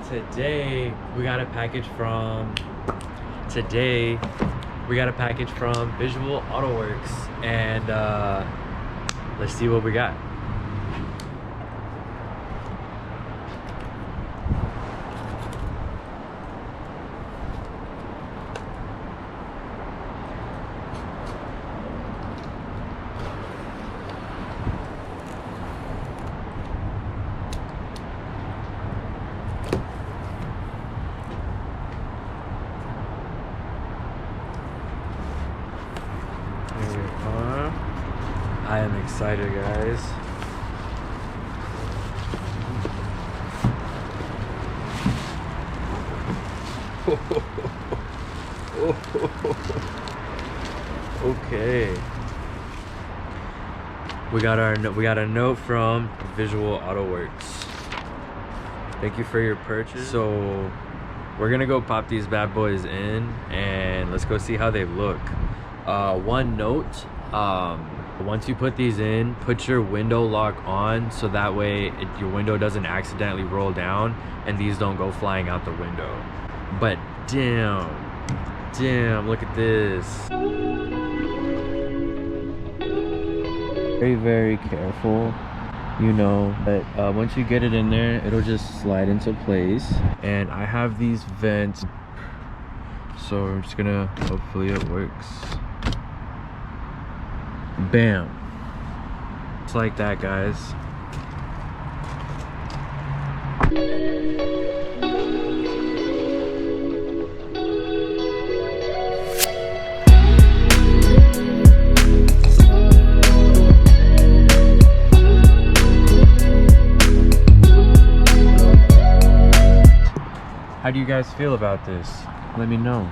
Today we got a package from Visual AutoWorks, and let's see what we got. I am excited, guys. Okay. We got a note from Visual AutoWorks. Thank you for your purchase. So we're gonna go pop these bad boys in and let's go see how they look. One note, once you put these in, put your window lock on so that way your window doesn't accidentally roll down and these don't go flying out the window. But damn, look at this. Very careful, you know, but once you get it in there, it'll just slide into place. And I have these vents, so I'm just gonna, hopefully it works. Bam. It's like that, guys. How do you guys feel about this? Let me know.